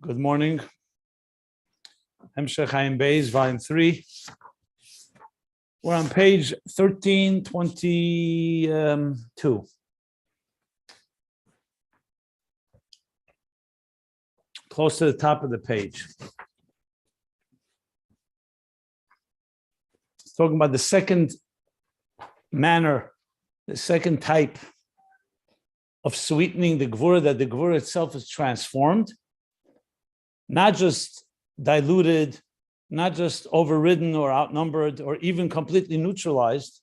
Good morning. Ayin Beis, volume 3. We're on page 1322. Close to the top of the page. It's talking about the second manner, the second type of sweetening the Gvura, that the Gvura itself is transformed, not just diluted, not just overridden or outnumbered or even completely neutralized,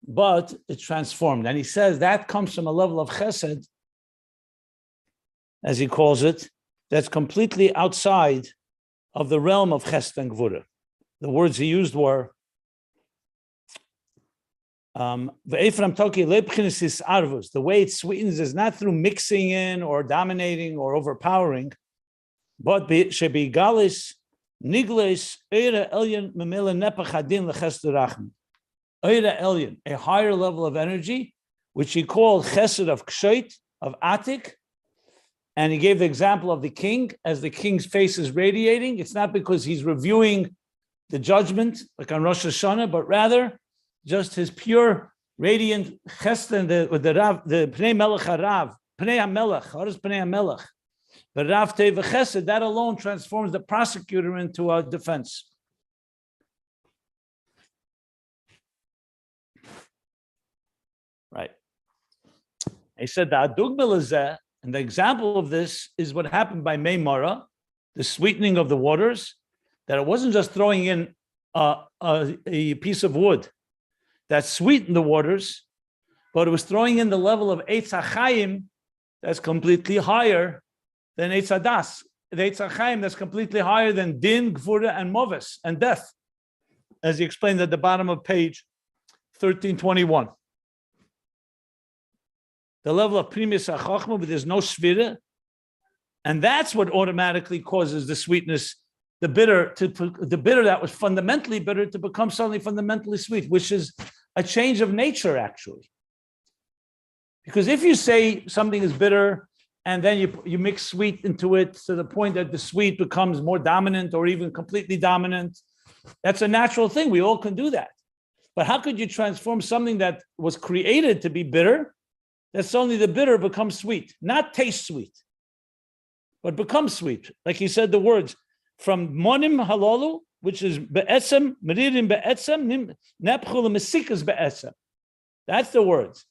but it's transformed. And he says that comes from a level of chesed, as he calls it, that's completely outside of the realm of chesed and Gvura. The words he used were the way it sweetens is not through mixing in or dominating or overpowering, but shebigalis nigles eira elyon memela nepach hadin lechesed rachmi. Eira elyon, a higher level of energy, which he called chesed of ksheit, of atik, and he gave the example of the king. As the king's face is radiating, it's not because he's reviewing the judgment like on Rosh Hashanah, but rather just his pure, radiant chesed, the Rav, the Pnei Melech HaRav, Pnei HaMelech. What is Pnei HaMelech? The Rav Teva Chesed, that alone transforms the prosecutor into a defense. Right. He said the Adugma Lezeh, and the example of this is what happened by Mei Mara, the sweetening of the waters, that it wasn't just throwing in a piece of wood that sweetened the waters, but it was throwing in the level of Eitz HaChaim that's completely higher than Eitz HaDas. The Eitz HaChaim that's completely higher than Din, Gvura, and Moves, and death, as he explained at the bottom of page 1321. The level of Primis HaChochma, but there's no Svira, and that's what automatically causes the sweetness, the bitter that was fundamentally bitter to become suddenly fundamentally sweet, which is a change of nature, actually. Because if you say something is bitter and then you mix sweet into it to the point that the sweet becomes more dominant or even completely dominant, that's a natural thing. We all can do that. But how could you transform something that was created to be bitter, that suddenly the bitter becomes sweet, not taste sweet, but becomes sweet? Like he said the words, from monim halalu, which is be'etzem, meririm be'etzem, nepchul mesikas be'etzem. That's the words.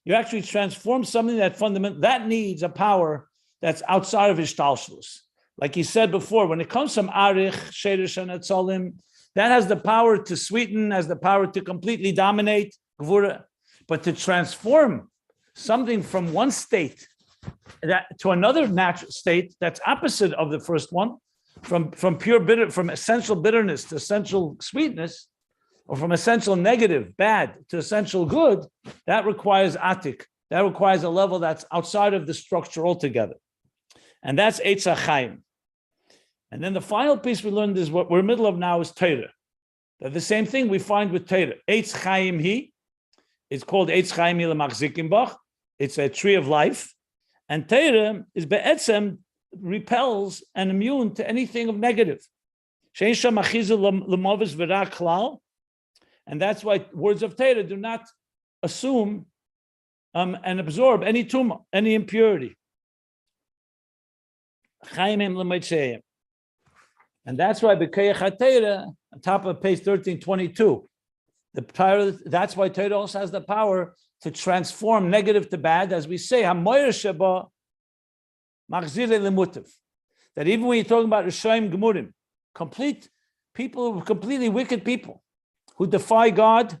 You actually transform something that needs a power that's outside of Ishtalshlus. Like he said before, when it comes from arich, sherish, and etzolim, that has the power to sweeten, has the power to completely dominate, gvura, but to transform something from one state to another natural state that's opposite of the first one, from pure bitter, from essential bitterness to essential sweetness, or from essential negative, bad, to essential good, that requires atik. That requires a level that's outside of the structure altogether. And that's Eitz HaChaim. And then the final piece we learned is what we're in the middle of now is Torah. That the same thing we find with Torah. Eitz Chaim Hi, it's called Eitz Chaim Hi Lemachzikim Bach. It's a tree of life. And Torah is Be'etzem, repels and immune to anything of negative. And that's why words of Torah do not assume and absorb any tumah, any impurity. And that's why B'Kayach HaTorah, on top of page 1322, that's why Torah also has the power to transform negative to bad, as we say, that even when you're talking about Rishayim Gemurim, complete people, completely wicked people who defy God,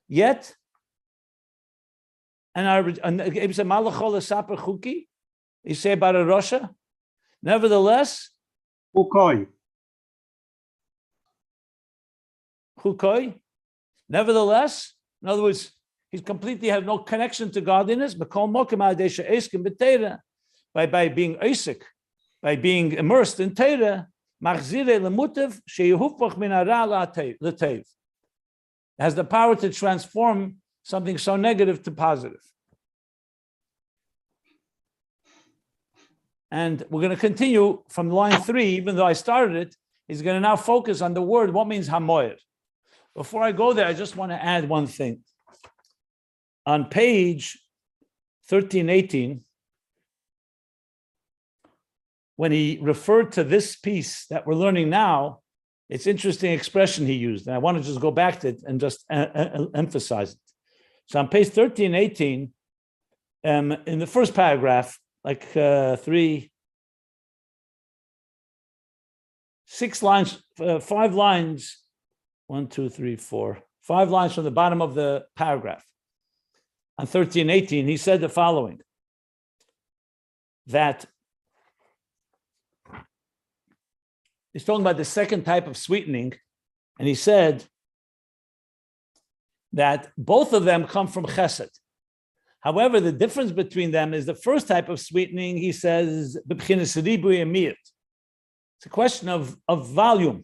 yet, and you say about a Rasha, nevertheless, nevertheless, in other words, he completely has no connection to godliness, by being Isaac, by being immersed in Torah, has the power to transform something so negative to positive. And we're going to continue from line 3, even though I started it. He's going to now focus on the word, what means hamoyer. Before I go there, I just want to add one thing. On page 1318, when he referred to this piece that we're learning now, it's interesting expression he used. And I want to just go back to it and just emphasize it. So on page 1318, in the first paragraph, like 5 lines, 1, 2, 3, 4, 5 lines from the bottom of the paragraph. On 1318, he said the following, that he's talking about the second type of sweetening, and he said that both of them come from chesed. However, the difference between them is the first type of sweetening, he says, it's a question of volume.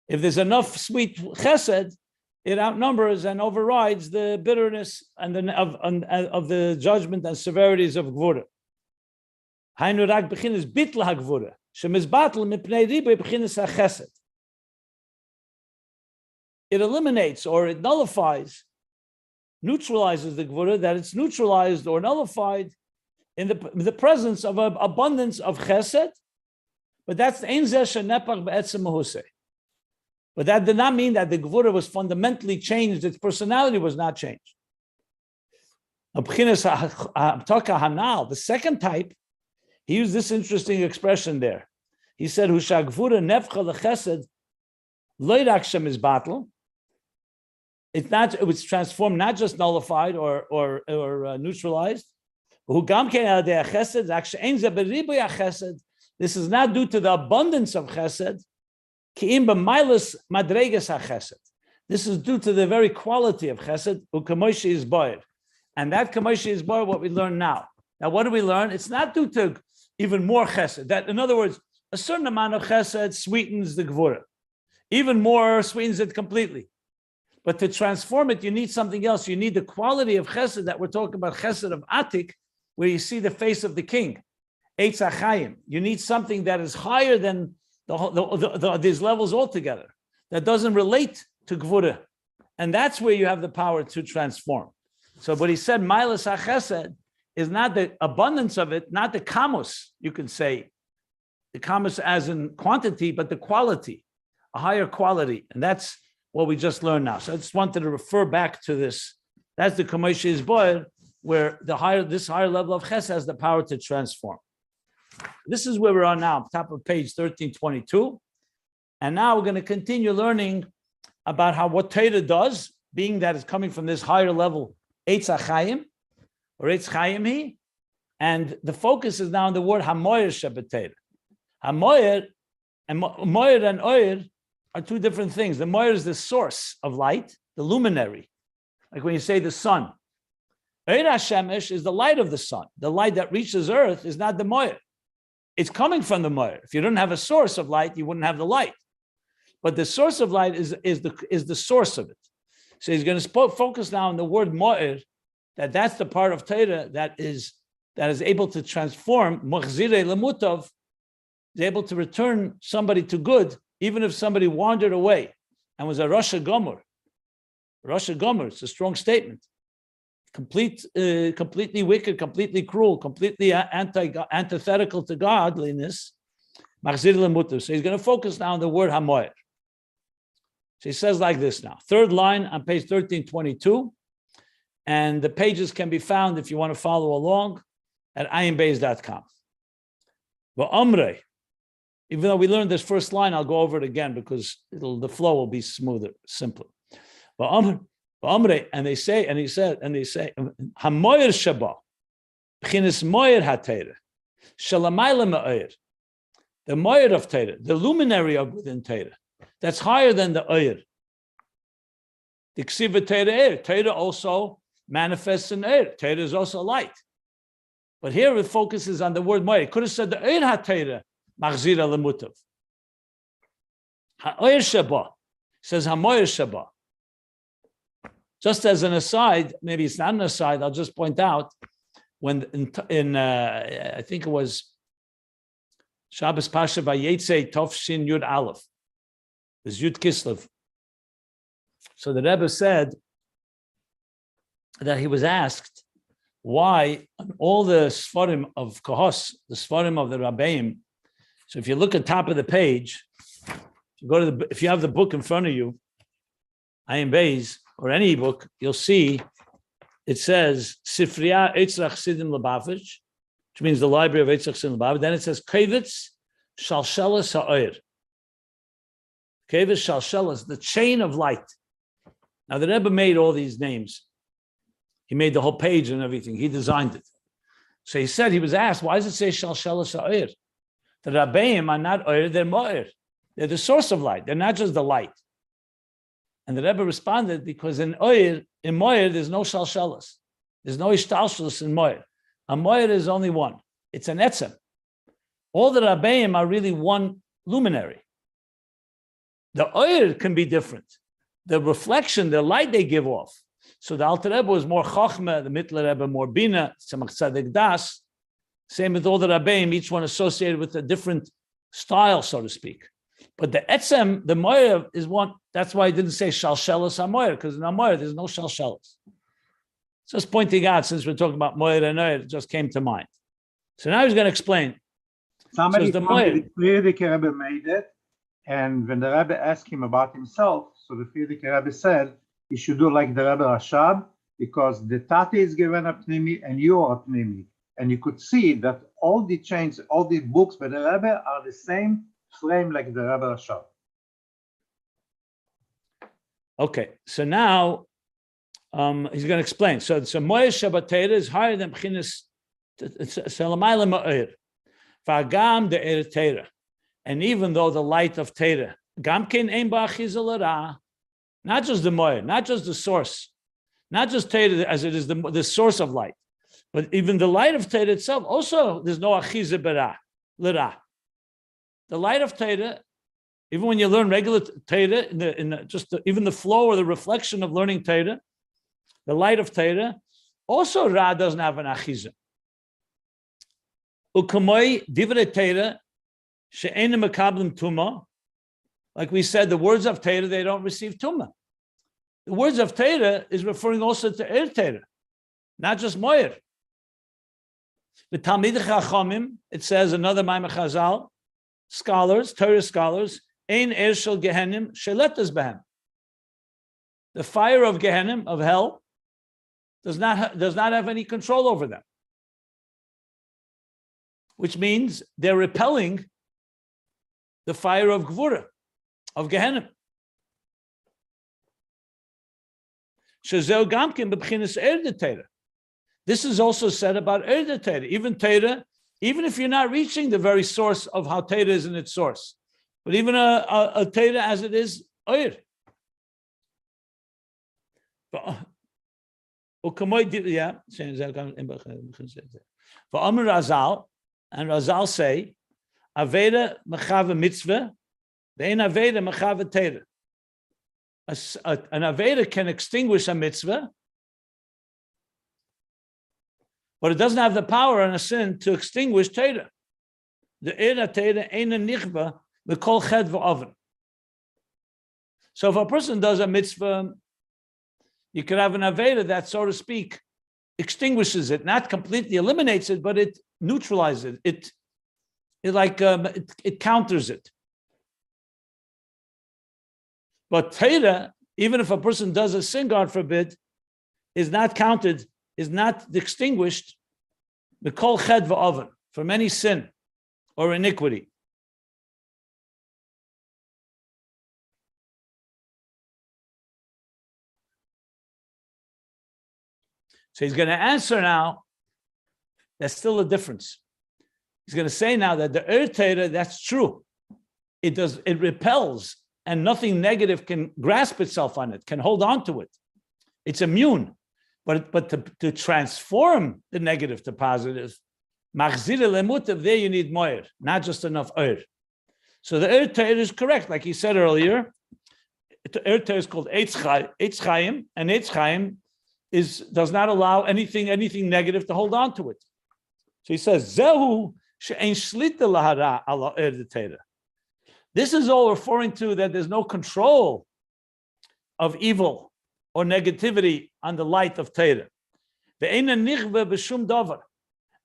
If there's enough sweet chesed, it outnumbers and overrides the bitterness and of the judgment and severities of gvura. It eliminates or it nullifies, neutralizes the gvura, that it's neutralized or nullified in the presence of an abundance of chesed, but that's ein zeh shenepach be'etzem mahuseh. But that did not mean that the gvura was fundamentally changed, its personality was not changed. The second type, he used this interesting expression there. He said, Husha gvura nefcha lechesed loirak shemizbatel. It was transformed, not just nullified or neutralized. This is not due to the abundance of chesed. This is due to the very quality of chesed. And that kamoshi is boy, what we learn now. Now, what do we learn? It's not due to even more chesed. That, in other words, a certain amount of chesed sweetens the gvura. Even more sweetens it completely. But to transform it, you need something else. You need the quality of chesed that we're talking about, chesed of Atik, where you see the face of the king. Eitz HaChaim. You need something that is higher than these levels altogether, that doesn't relate to gvura. And that's where you have the power to transform. So what he said, Milas HaChesed, is not the abundance of it, not the kamos, you can say, the kamos as in quantity, but the quality, a higher quality. And that's what we just learned now. So I just wanted to refer back to this. That's the Kamoshi Isboyer, where this higher level of Ches has the power to transform. This is where we're on now, top of page 1322. And now we're going to continue learning about what Torah does, being that it's coming from this higher level, Eitz HaChaim, or Eitz Chaim. And the focus is now on the word Hamoyer Shebetera. Hamoyer and Moyer and Oyer are two different things. The Moyer is the source of light, the luminary, like when you say the sun. Oyer HaShemesh is the light of the sun. The light that reaches earth is not the Moyer. It's coming from the Moyer. If you don't have a source of light, you wouldn't have the light. But the source of light is the source of it. So he's going to focus now on the word Moyer, that's the part of Torah that is able to transform, Machzirei Lemutov, is able to return somebody to good, even if somebody wandered away and was a Rasha Gomer. Rasha Gomer, it's a strong statement. Completely wicked, completely cruel, completely antithetical to godliness. Machzirei Lemutov. So he's going to focus now on the word Hamoyer. So he says like this now. Third line on page 1322. And the pages can be found, if you want to follow along, at ayinbeis.com. But Amrei, even though we learned this first line, I'll go over it again because the flow will be smoother, simpler. But Amrei, and he say, Hamoyer Shaba, B'chinas Moyer HaTeirah, Shalamayla Ma'oyer, the Moyer of Teirah, the luminary of within Teirah, that's higher than the Oyer. The Ksiva Teirah, Teirah also manifests in Eir. Teirah is also light. But here it focuses on the word Moyer. It could have said the Eir HaTeirah, Machzira Lemutav. HaOyer Shaba says HaMoyer Shaba. Just as an aside, maybe it's not an aside, I'll just point out, when in I think it was Shabbos Pasha Vayetze Tovshin Yud Aleph. There's Yud Kislev. So the Rebbe said that he was asked why on all the Sfarim of Kohos, the Sfarim of the Rabbeim. So if you look at the top of the page, if you have the book in front of you, Ayin Beis, or any book, you'll see it says Sifriya Eitzrach Sidim Lubavitch, which means the library of Eitzrach Sidim Lubavitch. Then it says Kevitz Shalshelas Ha'oir. Kevitz Shalshelas, the chain of light. Now the Rebbe made all these names. He made the whole page and everything. He designed it. So he said, he was asked, why does it say Shalshelas Ha'oir? The Rabbeim are not Oir, they're Mo'ir. They're the source of light. They're not just the light. And the Rebbe responded, because in Moir, there's no Shalshelas. There's no Ishtalshelas in Moir. A Moir is only one. It's an Etzem. All the Rabbeim are really one luminary. The Oir can be different. The reflection, the light they give off. So the Alter Rebbe was more Chochmah, the Mittler Rebbe more Bina, Tzemach Tzedek Das. Same with all the Rabbeim, each one associated with a different style, so to speak. But the Etzem, the Moir is one. That's why I didn't say Shalshelas HaMoir, because in HaMoir there's no Shalshelas. Just pointing out, since we're talking about Moir and Oir, it just came to mind. So now he's going to explain. Somebody told me the Frierdiker Rebbe made it, and when the Rebbe asked him about himself, so the Frierdiker Rebbe said, you should do like the Rebbe Rashab, because the Tati is given a Pnimi and you are a Pnimi. And you could see that all the chains, all the books by the Rebbe are the same frame like the Rebbe Rashab. Okay, so now he's going to explain. So Moed Shabbatera is higher than B'chinas Selamayla Ma'ir. V'agam de Er Teira. And even though the light of Teira, Gamkin Ein Ba'achiza L'Ra, not just the Moed, not just the source, not just Teira as it is the source of light, but even the light of Teira itself, also there's no Achiza L'Ra. The light of Torah, even when you learn regular Torah, even the flow or the reflection of learning Torah, the light of Torah, also Ra doesn't have an achiza. Ukamoi divrei Torah she'ein mekablim tuma. Like we said, the words of Torah, they don't receive tuma. The words of Torah is referring also to Er Torah, not just Moyer. The Talmid Chachamim, it says another Maimon Chazal, scholars, Torah scholars, Ein Er Shel Gehenim Sheletas Behem. The fire of Gehenim, of hell, does not have any control over them. Which means they're repelling the fire of Gvura, of Gehenim. Shezeu Gamkin B'Bchinas Er Torah. This is also said about Er Torah. Even Torah, even if you're not reaching the very source of how Torah is in its source, but even a Torah as it is, Oyer. Yeah. For Amr Razal, and Razal say, Aveda Mechava Mitzvah, Ve'en Aveda Mechava Torah. An Aveda can extinguish a mitzvah, but it doesn't have the power on a sin to extinguish Torah. The Eira Torah ain't a nichba, the kol ched v'oven. So if a person does a mitzvah, you could have an Aveda that, so to speak, extinguishes it, not completely eliminates it, but it neutralizes it. It counters it. But Torah, even if a person does a sin, God forbid, is not counted, is not extinguished, the kol ched v'oven, from any sin or iniquity. So he's going to answer now, there's still a difference. He's going to say now that the Er Torah, that's true. It repels, and nothing negative can grasp itself on it, can hold on to it. It's immune. But to transform the negative to positive, machzir lemutav, there you need moyer, not just enough er. So the Er Torah is correct, like he said earlier. The Er Torah is called Eitz Chaim, and Eitz Chaim does not allow anything negative to hold on to it. So he says, Zehu she'ein shlita lahara ala the Torah. This is all referring to that there's no control of evil or negativity on the light of Torah. Ve'eina nichve b'shum davar.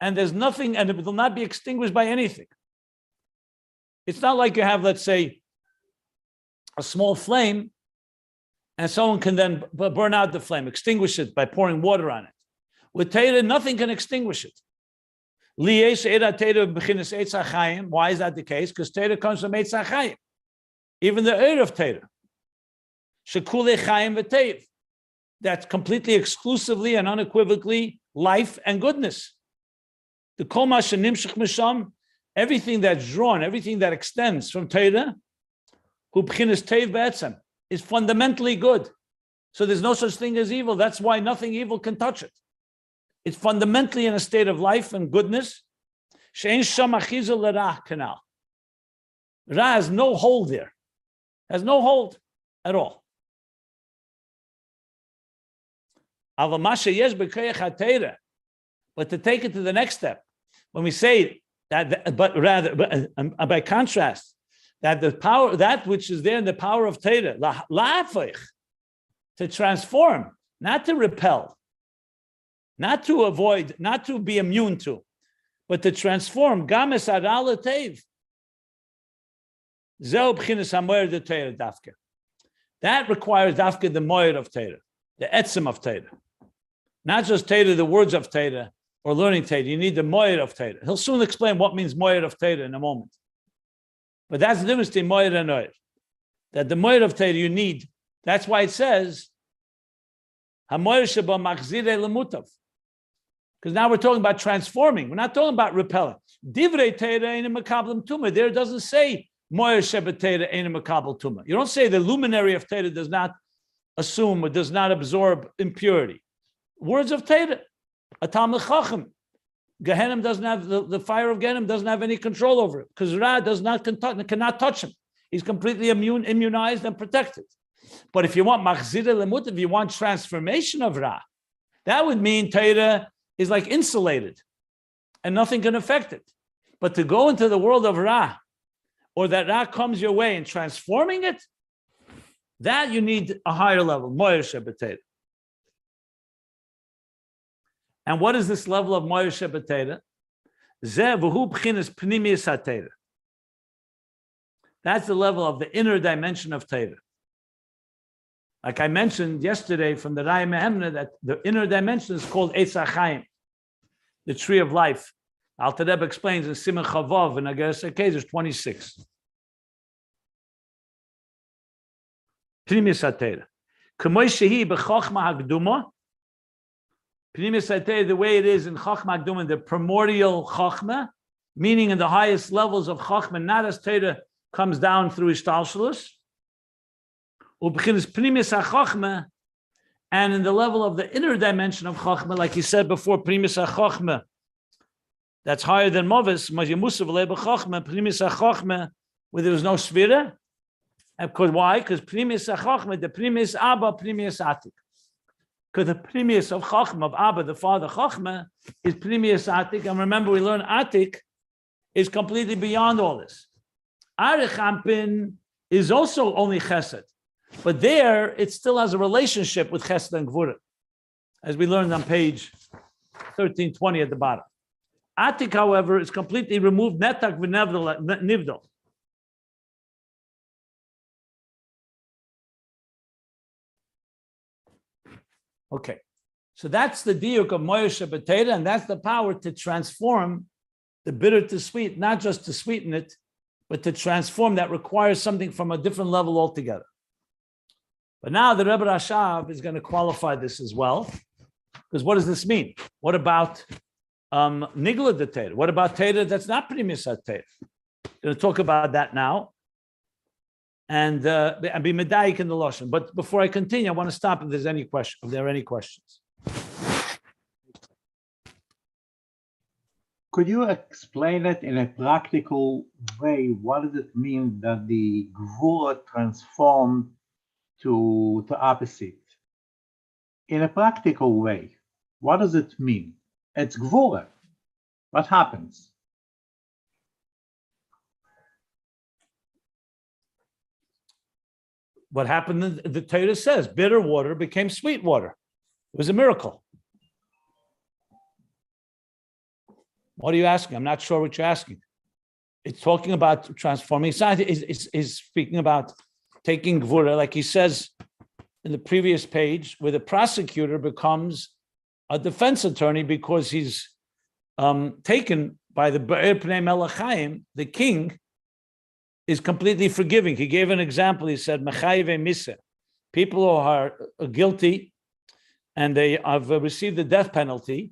And there's nothing, and it will not be extinguished by anything. It's not like you have, let's say, a small flame, and someone can then burn out the flame, extinguish it by pouring water on it. With Torah, nothing can extinguish it. Why is that the case? Because Torah comes from Eitz HaChaim. Even the Eir of Torah. Shekulei Chaim v'Teiv. That's completely exclusively and unequivocally life and goodness. The Kol Ma Shenimshach Misham, everything that's drawn, everything that extends from Torah, Hu B'chinas Teiv B'etzem, is fundamentally good. So there's no such thing as evil. That's why nothing evil can touch it. It's fundamentally in a state of life and goodness. She'ein sham achiza l'ra kanal. Ra has no hold there. Has no hold at all. But to take it to the next step, when we say that, by contrast, that the power, that which is there in the power of Torah, to transform, not to repel, not to avoid, not to be immune to, but to transform. That requires dafka the moed of Torah, the etzem of Torah. Not just Torah, the words of Torah, or learning Torah. You need the moed of Torah. He'll soon explain what means moed of Torah in a moment. But that's the difference between moed and oed. That the moed of Torah you need. That's why it says, because now we're talking about transforming. We're not talking about repelling. Divrei Torah ain't a makabel tumah. There it doesn't say moyer sheba Torah ain't a makabel tumah. You don't say the luminary of Torah does not assume or does not absorb impurity. Words of Torah, a Talmud Chacham, Gehenim doesn't have the fire of Gehenim doesn't have any control over it because Ra cannot touch him. He's completely immunized and protected. But if you want machzira lemut, if you want transformation of Ra, that would mean Torah is like insulated and nothing can affect it. But to go into the world of Ra, or that Ra comes your way and transforming it, that you need a higher level, moyer shebetera. And what is this level of moyer shebetera? Zeh v'hu b'chinas pnimiyus haTorah. That's the level of the inner dimension of Torah. Like I mentioned yesterday from the Raya Mehemna, that the inner dimension is called Eitz HaChaim, the tree of life. Alter Rebbe explains in Simon Chavav in Ageres HaKezer 26. Pnimiyus haTorah. K'moy shehi b'chochma hagduma. Pnimiyus haTorah, the way it is in Chochma hagduma, the primordial Chochma, meaning in the highest levels of Chochma, not as Torah comes down through Ishtalshalus. And in the level of the inner dimension of Chachma, like he said before, Primis HaChachma, that's higher than Movis, Primis HaChachma, where there was no Svira. And because why? Because Primis HaChachma, the Primis Abba, Primis Atik. Because the Primis of Chachma, of Abba, the father Chachma, is Primis Atik. And remember, we learned Atik is completely beyond all this. Arichampin is also only Chesed. But there, it still has a relationship with Chesed and Gvura, as we learned on page 1320 at the bottom. Atik, however, is completely removed, netak v'nivdal. Okay, so that's the diuk of Moyer Shebetera, and that's the power to transform the bitter to sweet, not just to sweeten it, but to transform. That requires something from a different level altogether. But now the Rebbe Rashav is going to qualify this as well, because what does this mean? What about Nigla de Torah? What about Torah that's not Primis HaTorah? Going to talk about that now, and be medayik in the lashon. But before I continue, I want to stop if there's any question. If there are any questions, could you explain it in a practical way? What does it mean that the Gvura transformed to opposite? In a practical way, what does it mean? It's Gvura. What happens? what happened, the Torah says, bitter water became sweet water. It was a miracle. What are you asking? I'm not sure what you're asking. It's talking about transforming. It's speaking about taking gvura, like he says in the previous page, where the prosecutor becomes a defense attorney because he's taken by the Be'er Pnei Melech Chaim. The king is completely forgiving. He gave an example. He said, Mechayive Mise, people who are guilty and they have received the death penalty,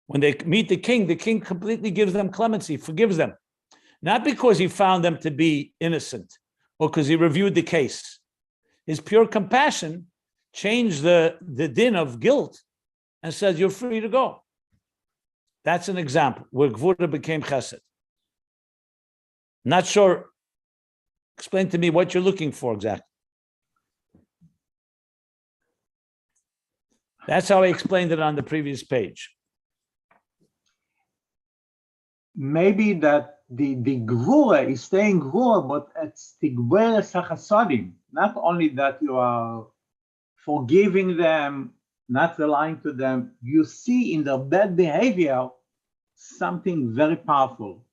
when they meet the king completely gives them clemency, forgives them. Not because he found them to be innocent or because he reviewed the case. His pure compassion changed the din of guilt and says, you're free to go. That's an example where Gvura became Chesed. Not sure. Explain to me what you're looking for exactly. That's how I explained it on the previous page. Maybe that the Gvura is staying Gvura, but it's the Gvura Sachasodim. Not only that you are forgiving them, not relying to them, you see in their bad behavior something very powerful,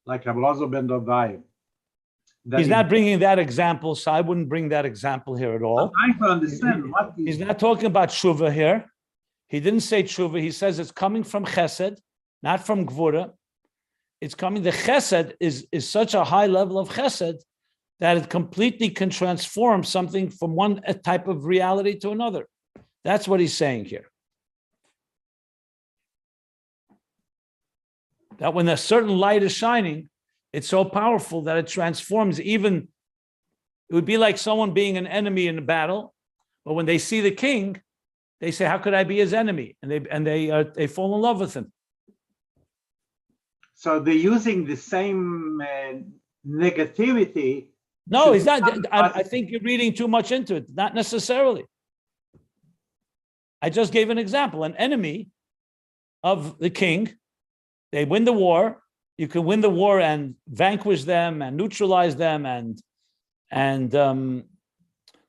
like Rabbi Lozo ben Dodai. He's not bringing that example, so I wouldn't bring that example here at all. I'm trying to understand what he's not talking about tshuva here. He didn't say tshuva. He says it's coming from chesed, not from gvura. It's coming. The chesed is such a high level of chesed that it completely can transform something from one type of reality to another. That's what he's saying here. That when a certain light is shining, it's so powerful that it transforms even, it would be like someone being an enemy in a battle, but when they see the king, they say, how could I be his enemy? And they fall in love with him. So they're using the same negativity. No, he's not. I think you're reading too much into it. Not necessarily. I just gave an example. An enemy of the king, they win the war. You can win the war and vanquish them and neutralize them and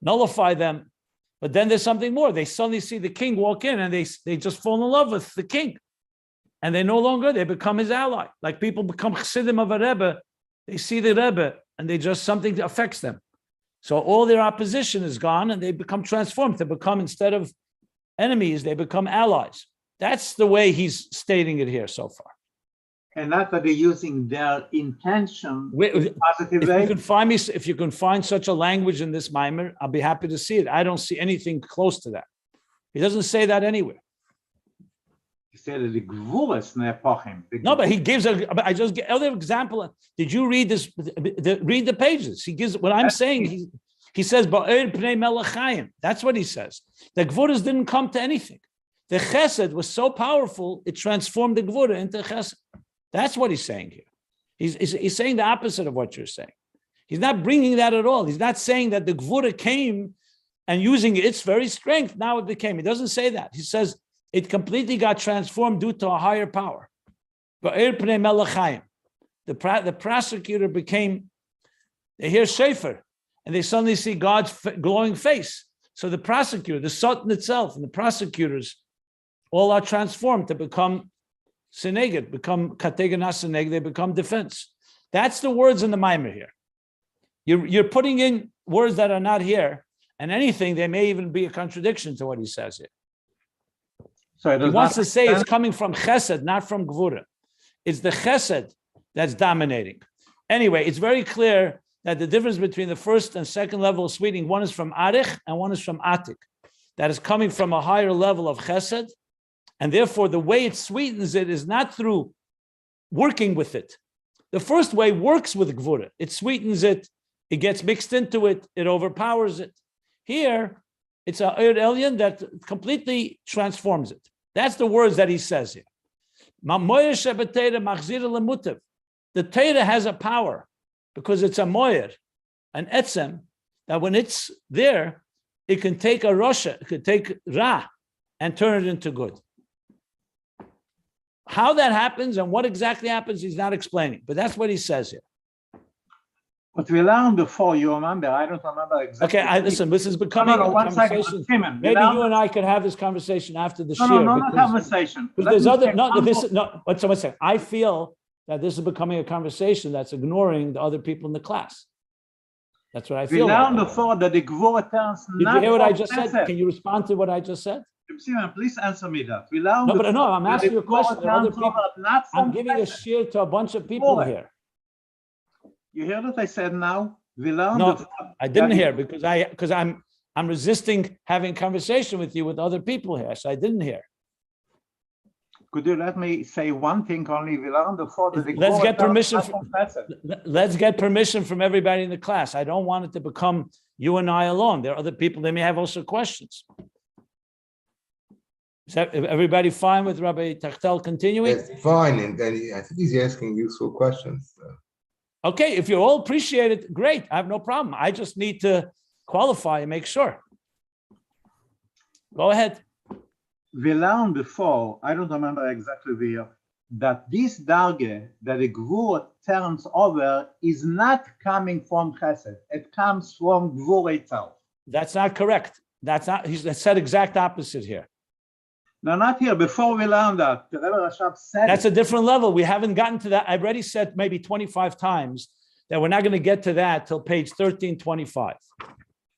nullify them. But then there's something more. They suddenly see the king walk in and they just fall in love with the king. And they become his ally. Like people become chassidim of a Rebbe. They see the Rebbe and something affects them. So all their opposition is gone and they become transformed. They become, instead of enemies, they become allies. That's the way he's stating it here so far. And not that they're using their intention in positive way. If you can find such a language in this mimer, I'll be happy to see it. I don't see anything close to that. He doesn't say that anywhere. He said that the Gvura is ne'epochim. No, but he gives I just get other example. Did you read this? Read the pages. He gives what I'm saying. He says, Ba'er Pnei Melech Chaim. That's what he says. The Gvuras didn't come to anything. The Chesed was so powerful, it transformed the Gvura into Chesed. That's what he's saying here. He's saying the opposite of what you're saying. He's not bringing that at all. He's not saying that the Gvura came and using its very strength, now it became. He doesn't say that. He says it completely got transformed due to a higher power. The prosecutor became, they hear Shefer, and they suddenly see God's glowing face. So the prosecutor, the Sultan itself, and the prosecutors all are transformed to become Seneged, become Kategana Seneged, they become defense. That's the words in the Maimer here. You're putting in words that are not here, and anything, they may even be a contradiction to what he says here. So he wants to say it's coming from Chesed, not from Gvura. It's the Chesed that's dominating. Anyway, it's very clear that the difference between the first and second level of sweetening, one is from Arich and one is from Atik. That is coming from a higher level of Chesed. And therefore, the way it sweetens it is not through working with it. The first way works with Gvura. It sweetens it, it gets mixed into it, it overpowers it. Here, it's a Eir Elyon that completely transforms it. That's the words that he says here. The Torah has a power because it's a moyer, an etzem, that when it's there, it can take a rosha, it can take ra, and turn it into good. How that happens and what exactly happens, he's not explaining, but that's what he says here. What we learned before, you remember? I don't remember exactly. Okay, listen, this is becoming a one second, conversation. Timon, Maybe you and I could have this conversation after the no, Shiur. not conversation. Because there's other, no, this is, no, what's someone saying? I feel that this is becoming a conversation that's ignoring the other people in the class. That's what I feel. We learned before that the Gvura turns. Did you hear what I just said? Can you respond to what I just said? Please answer me that. We learned. No, but no, I'm asking you a question. There are other people. I'm giving a Shiur to a bunch of people here. You hear what I said now? We learned. No, I didn't hear because I'm resisting having conversation with you with other people here, so I didn't hear. Could you let me say one thing only? We learned before that let's get permission. Let's get permission from everybody in the class. I don't want it to become you and I alone. There are other people. They may have also questions. Is that everybody fine with Rabbi Tachtel continuing? Yes, fine, and then I think he's asking useful questions. Okay, if you all appreciate it, great. I have no problem. I just need to qualify and make sure. Go ahead. We learned before, I don't remember exactly where, that this darge that the Gvura turns over is not coming from Chesed. It comes from Gvura itself. That's not correct. That's not, he's said exact opposite here. No, not here. Before we learned that, the Rebbe Rashab said that's a different level. We haven't gotten to that. I've already said maybe 25 times that we're not going to get to that till page 1325.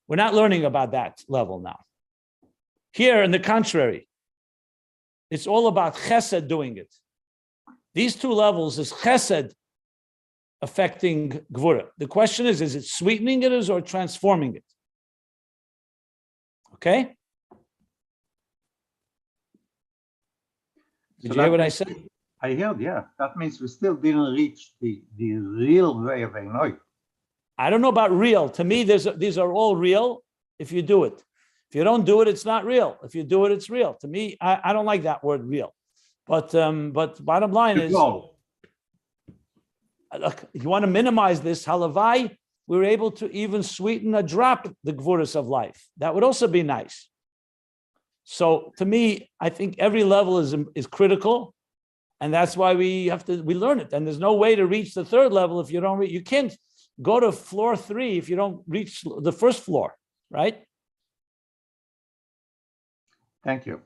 We're not learning about that level now. Here, on the contrary, it's all about chesed doing it. These two levels is chesed affecting gvura. The question is it sweetening it or transforming it? Okay? Did you hear what I said? I heard, yeah. That means we still didn't reach the real way of Einoi. I don't know about real. To me, these are all real if you do it. If you don't do it, it's not real. If you do it, it's real. To me, I don't like that word real. But bottom line is, look, if you want to minimize this, halavai, we were able to even sweeten a drop the gvuras of life. That would also be nice. So to me, I think every level is critical, and that's why we learn it. And there's no way to reach the third level if you don't you can't go to floor 3 if you don't reach the first floor, right? Thank you.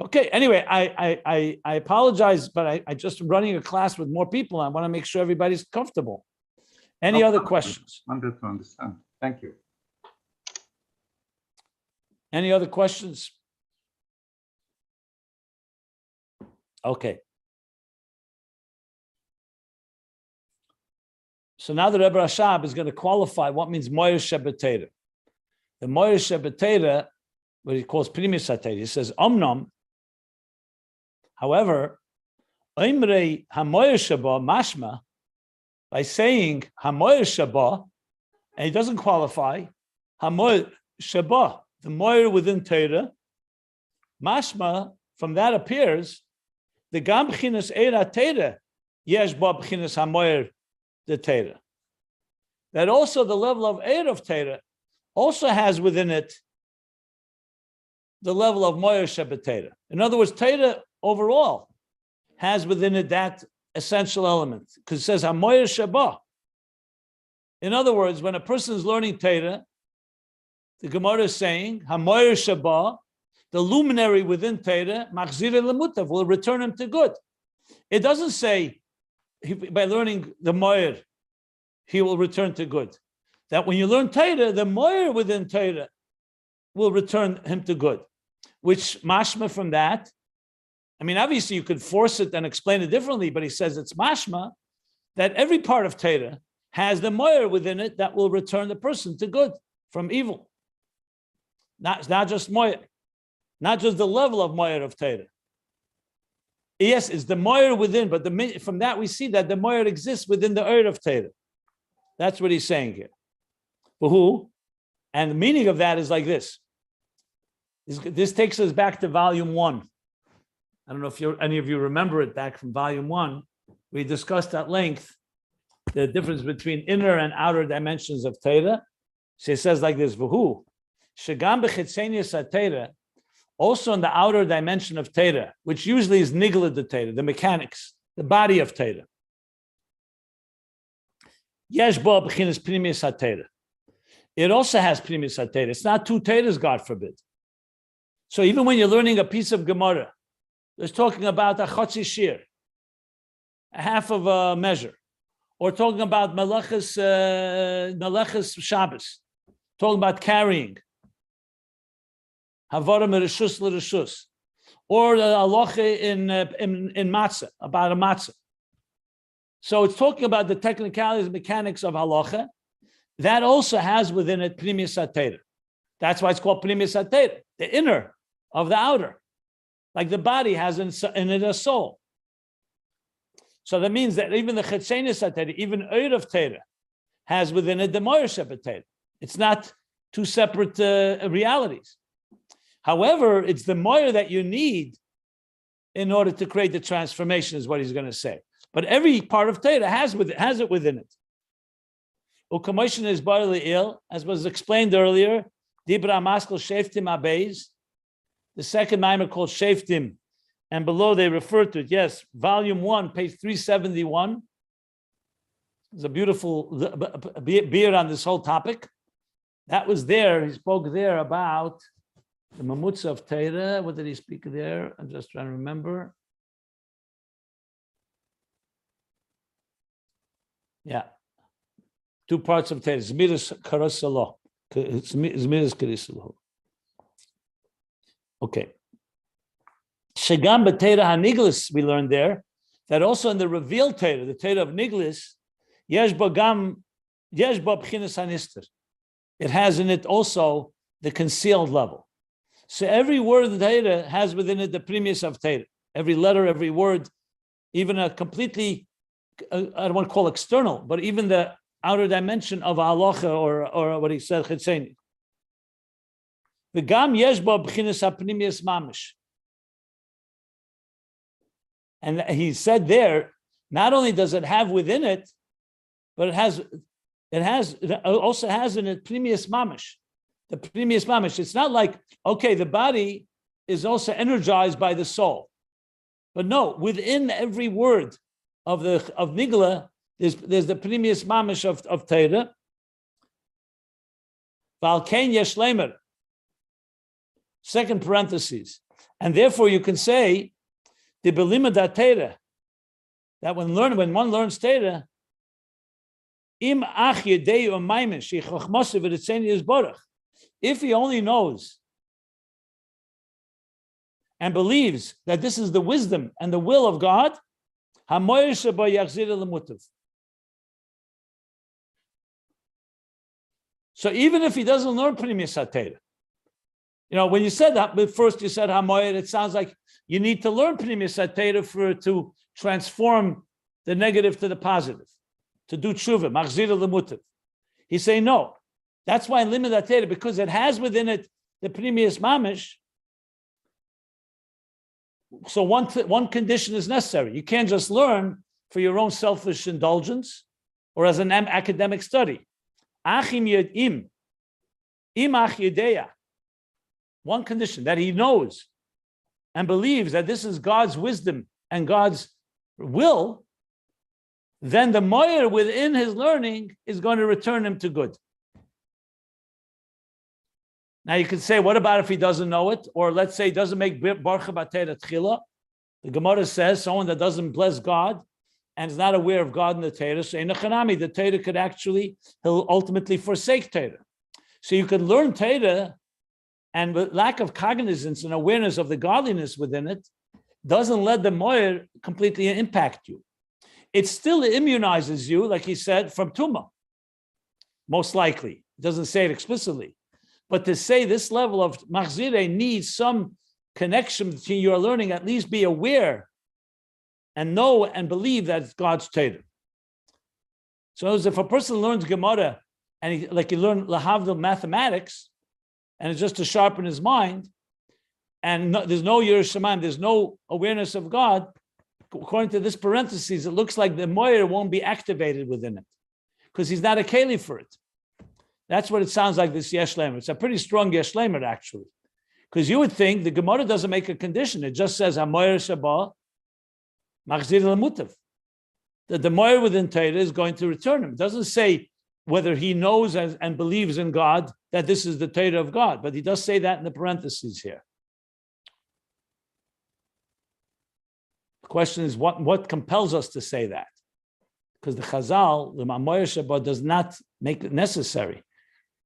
Okay. Anyway, I apologize, but I just running a class with more people. I want to make sure everybody's comfortable. Any other questions? I'm good to understand. Thank you. Any other questions? Okay. So now the Rebbe Rashab is going to qualify what means Moyer Shebetera. The Moyer Shebetera, what he calls Primis HaTeira, he says, Omnom, however, Oimrei HaMoyer Sheba Mashma, by saying HaMoyer Sheba, and he doesn't qualify, HaMoyer Sheba, the Moyer within Torah, Mashma, from that appears, the Gam B'chinas Eira Torah, Yesh Ba B'chinas HaMoyer the Torah. That also the level of Eir of Torah also has within it the level of Moyer Shebetera. In other words, Torah overall has within it that essential element, because it says HaMoyer Sheba. In other words, when a person is learning Torah, the Gemara is saying, HaMoyer Sheba, the luminary within Torah, Machzir Lemutav, will return him to good. It doesn't say by learning the Moyer, he will return to good. That when you learn Torah, the Moyer within Torah will return him to good. Which mashma from that, I mean, obviously you could force it and explain it differently, but he says it's mashma that every part of Torah has the Moyer within it that will return the person to good from evil. Not just Moyer, not just the level of Moyer of Torah. Yes, it's the Moyer within, but from that we see that the Moyer exists within the Eir of Torah. That's what he's saying here. For who? And the meaning of that is like this. This takes us back to volume 1. I don't know if any of you remember it back from volume 1. We discussed at length the difference between inner and outer dimensions of Torah. So it says like this, V'hu, Shagam b'chitzenius ha-Torah, also in the outer dimension of Torah, which usually is nigla de Torah, the mechanics, the body of Torah. Yesh bo b'chinas pnimius hatera. It also has pnimius hatera. It's not two teras, God forbid. So even when you're learning a piece of Gemara, there's talking about a chotzi shiur, a half of a measure, or talking about melechus Shabbos, talking about carrying, havara mereshus l'reshus, or the halacha in matzah, about a matzah. So it's talking about the technicalities and mechanics of halacha. That also has within it pnimius hatera. That's why it's called pnimius hatera, the inner of the outer. Like the body has in it a soul. So that means that even the chetzenis hatera, even oir of Torah, has within it the moyer shebatera. It's not two separate realities. However, it's the moyer that you need in order to create the transformation, is what he's going to say. But every part of Torah has it within it. Ukamoishin is barely ill, as was explained earlier. Dibra maskel sheftim abeis. The second mimer called sheftim, and below they refer to it. Yes, volume 1, page 371. There's a beautiful beer on this whole topic. That was there. He spoke there about the mamutza of Torah. What did he speak there? I'm just trying to remember. Yeah. Two parts of Torah. Zmiris karasalo. Zmiris karisalo. Okay. Shagam b'Torah haniglis, we learned there, that also in the revealed Torah, the Torah of Niglis, yesh bo b'chinas hanister. It has in it also the concealed level. So every word of the Torah has within it the premise of Torah. Every letter, every word, even a completely, I don't want to call external, but even the outer dimension of halacha or what he said, chitzeni. The gam yesh bo b'chinas hapnimius mamish. And he said there, not only does it have within it, but it also has in it pnimius mamish. The pnimius mamish. It's not like, okay, the body is also energized by the soul. But no, within every word of Nigla, there's the pnimius mamish of Torah. Valkein yesh lemer. Second parentheses. And therefore you can say, the belima da Torah, that when one learns Torah, im ach yedei u'maymen shi chochmose v'ritzeni yizborach. If he only knows and believes that this is the wisdom and the will of God, hamoyer sheba yachzir lemutav. So even if he doesn't learn pnimius hatera, when you said that, but first you said hamoyer, it sounds like you need to learn pnimius hatera to transform the negative to the positive, to do tshuva, machzir lemutav. He's saying no. That's why in limud hatera, because it has within it the pnimius mamish. So one condition is necessary. You can't just learn for your own selfish indulgence or as an academic study. Achim yedim, im ach yedeya. One condition, that he knows and believes that this is God's wisdom and God's will, then the moyer within his learning is going to return him to good. Now you can say, what about if he doesn't know it? Or let's say he doesn't make Baruch B'Torah Tchila. The Gemara says someone that doesn't bless God and is not aware of God in the Torah, so the Torah could actually, he'll ultimately forsake Torah. So you could learn Torah, and with lack of cognizance and awareness of the godliness within it, doesn't let the moyer completely impact you. It still immunizes you, like he said, from tumah, most likely. It doesn't say it explicitly. But to say this level of machzire needs some connection between your learning, at least be aware and know and believe that it's God's Torah. So if a person learns Gemara and he learn lahavdil mathematics, and it's just to sharpen his mind, and there's no Yiras Shamayim, there's no awareness of God, according to this parentheses, it looks like the moyer won't be activated within it because he's not a keli for it. That's what it sounds like, this yesh lemer. It's a pretty strong yesh lemer, actually, because you would think the Gemara doesn't make a condition. It just says hamoyer shaba machzir lemutav. that the moyer within Torah is going to return him. It doesn't say whether he knows and believes in God, that this is the Torah of God, but he does say that in the parentheses here. The question is, what compels us to say that? Because the Chazal, the Moyer Shabbat, does not make it necessary.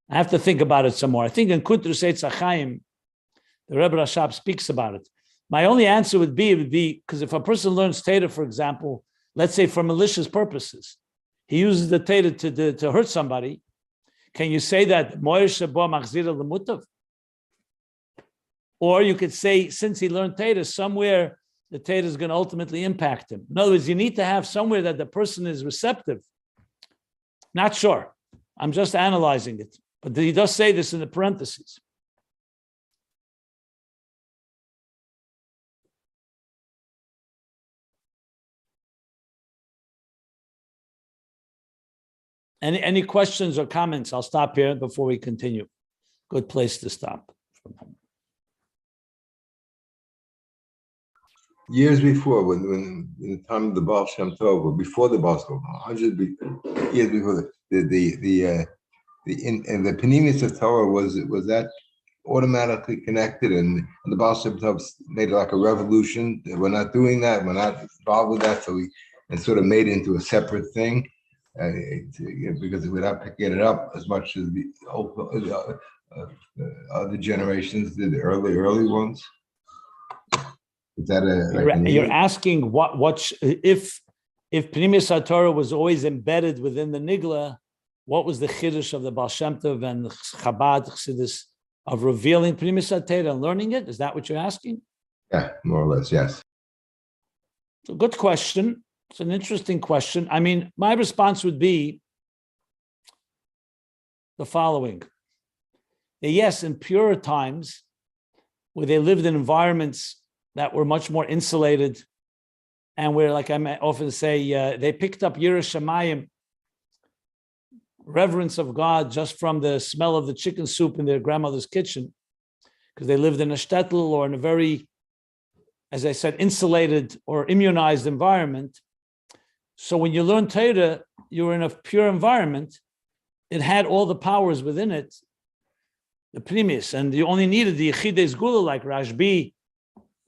I have to think about it some more. I think in Kuntrus Eitz HaChaim, the Rebbe Rashab speaks about it. My only answer would be because if a person learns Torah, for example, let's say for malicious purposes, he uses the Torah to hurt somebody, can you say that Moyer Shabbat Machzira L'mutav? Or you could say, since he learned Torah, somewhere the Torah is going to ultimately impact him. In other words, you need to have somewhere that the person is receptive. Not sure. I'm just analyzing it. But he does say this in the parentheses. Any questions or comments? I'll stop here before we continue. Good place to stop. Years before, when in the time of the Baal Shem Tov, or before the Baal Shem Tov, years before the Panimis of Torah was that automatically connected, and the Baal Shem Tov made it like a revolution. We're not doing that. We're not involved with that. So and sort of made it into a separate thing, because we're not picking it up as much as the other generations did, the early ones. Is that you're asking if Pnimis HaTorah was always embedded within the Nigla, what was the Chiddush of the Baal Shem Tov and the Chabad Chassidus of revealing Pnimis HaTorah and learning it? Is that what you're asking? Yeah, more or less, yes. It's a good question. It's an interesting question. I mean, my response would be the following. Yes, in purer times, where they lived in environments that were much more insulated, and where, like I often say, they picked up Yirah Shamayim, reverence of God, just from the smell of the chicken soup in their grandmother's kitchen, because they lived in a shtetl or in a very, as I said, insulated or immunized environment. So when you learn Torah, you're in a pure environment. It had all the powers within it, the primis, and you only needed the Yechidei Gula like Rashbi,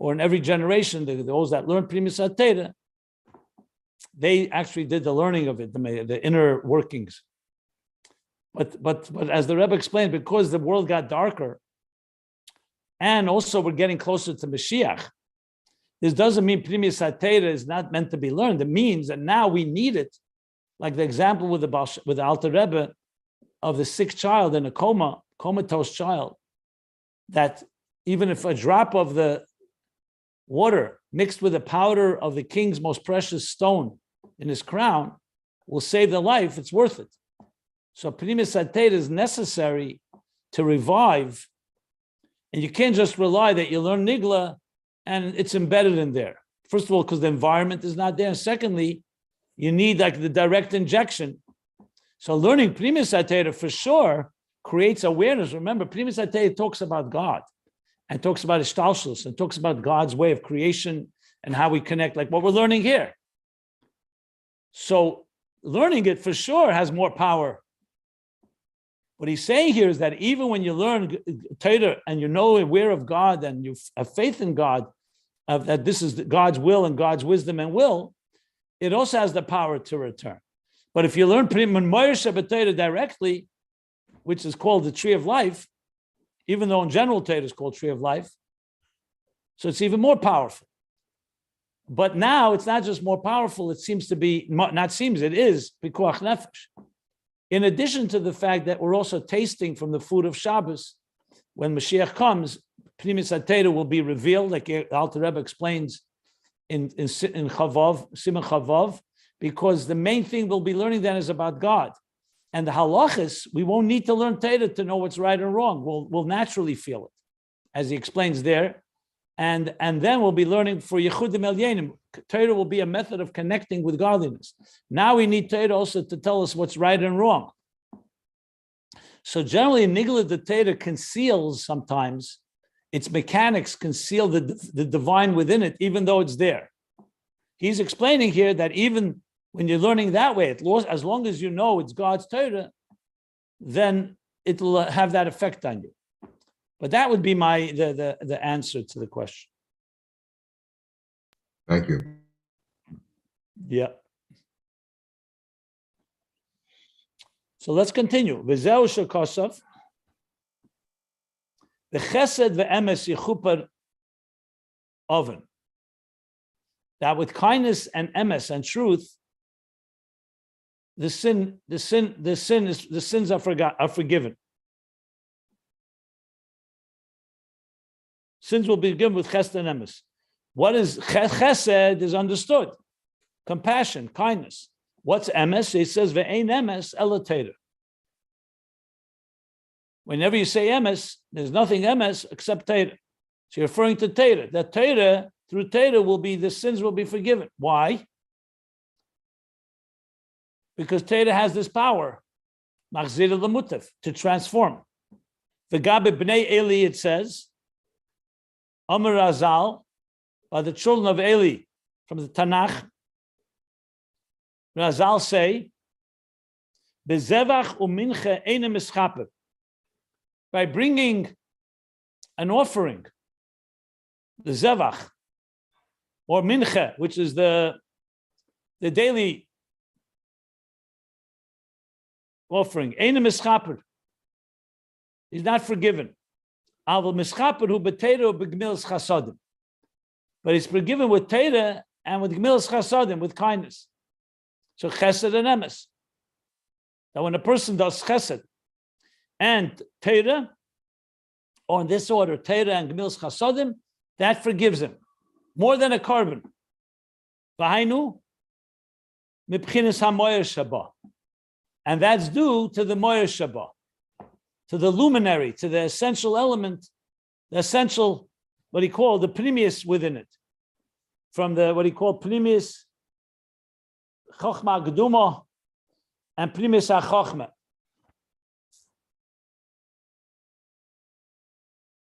or in every generation, those that learned Primis HaTorah, they actually did the learning of it, the inner workings. But as the Rebbe explained, because the world got darker, and also we're getting closer to Mashiach, this doesn't mean Primis HaTorah is not meant to be learned. It means that now we need it, like the example with the Alter Rebbe of the sick child in a comatose child, that even if a drop of the water mixed with the powder of the king's most precious stone in his crown will save the life, it's worth it. So Pnimis HaTorah is necessary to revive, and you can't just rely that you learn Nigla and it's embedded in there. First of all, because the environment is not there. And secondly, you need like the direct injection. So learning Pnimis HaTorah for sure creates awareness. Remember, Pnimis HaTorah talks about God, and talks about Ishtalshelus, and talks about God's way of creation and how we connect, like what we're learning here. So learning it for sure has more power. What he's saying here is that even when you learn Torah and you know aware of God and you have faith in God, that this is God's will and God's wisdom and will, it also has the power to return. But if you learn Moyer Shabbat Torah directly, which is called the tree of life, even though in general Torah is called tree of life, so it's even more powerful. But now it's not just more powerful, it seems to be, it is pikuach nefesh. In addition to the fact that we're also tasting from the food of Shabbos, when Mashiach comes, Pnimis HaTorah will be revealed, like Alter Rebbe explains in Chavav, Siman Chavav, because the main thing we'll be learning then is about God. And the halachas, we won't need to learn Torah to know what's right and wrong. We'll naturally feel it, as he explains there. And then we'll be learning for Yechudim Elyenim. Torah will be a method of connecting with godliness. Now we need Torah also to tell us what's right and wrong. So generally, Nigla the Torah conceals sometimes, its mechanics conceal the divine within it, even though it's there. He's explaining here that even When you're learning that way, as long as you know it's God's Torah, then it will have that effect on you. But that would be the answer to the question. Thank you. Yeah. So let's continue. V'zeu shekosav, v'chesed v'emes yichuper oven. That with kindness and emes and truth, the sins are forgiven. Sins will be given with chesed and emes. What is chesed is understood. Compassion, kindness. What's emes? It says ve'ein emes ela Torah. Whenever you say emes, there's nothing emes except Torah. So you're referring to Torah. That Torah, through Torah, the sins will be forgiven. Why? Because Torah has this power, machzir l'mutav, to transform. V'gabe b'nei Eli, it says, Amar Razal, by the children of Eli, from the Tanakh, Razal say, Bezevach u'mincha eine mischaper. By bringing an offering, the zevach, or mincha, which is the daily offering, eine mischaper, is not forgiven. Aval mischaper hu b'teira b'gmilas chasadim. But it's forgiven with teira and with gmilas chasadim, with kindness. So chesed and emes. Now when a person does chesed and teira, or in this order, teira and gmilas chasadim, that forgives him. More than a carbon. V'hainu mibchinas hamoyer shaba. And that's due to the moyer shaba, to the luminary, to the essential element, the essential, what he called the pnimius within it. From the, what he called pnimius chokhmah geduma and pnimius ha-chokhmah.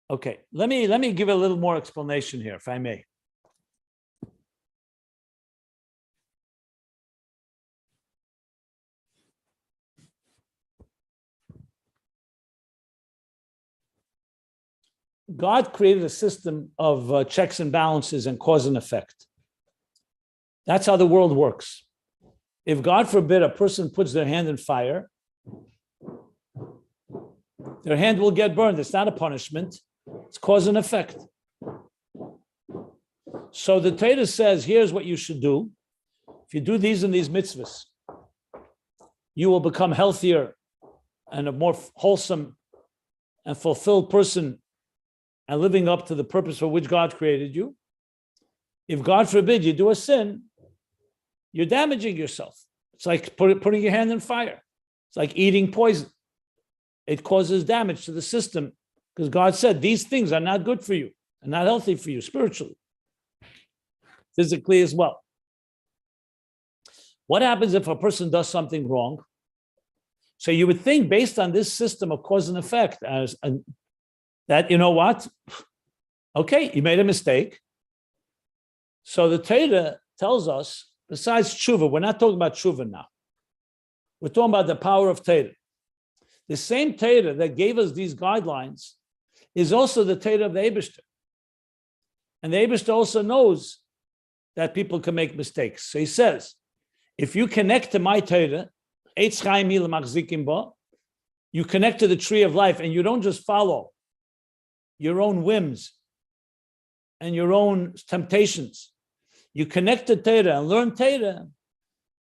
Okay, let me give a little more explanation here, if I may. God created a system of checks and balances and cause and effect. That's how the world works. If, God forbid, a person puts their hand in fire, their hand will get burned. It's not a punishment. It's cause and effect. So the Torah says, here's what you should do. If you do these and these mitzvahs, you will become healthier and a more wholesome and fulfilled person and living up to the purpose for which God created you. If, God forbid, you do a sin, you're damaging yourself. It's like putting your hand in fire. It's like eating poison. It causes damage to the system because God said these things are not good for you and not healthy for you spiritually, physically as well. What happens if a person does something wrong? So you would think, based on this system of cause and effect, that, you know what? Okay, you made a mistake. So the Torah tells us, besides tshuva, we're not talking about tshuva now. We're talking about the power of Torah. The same Torah that gave us these guidelines is also the Torah of the Eibishter. And the Eibishter also knows that people can make mistakes. So he says, if you connect to my Torah, you connect to the tree of life and you don't just follow your own whims and your own temptations. You connect to Torah and learn Torah.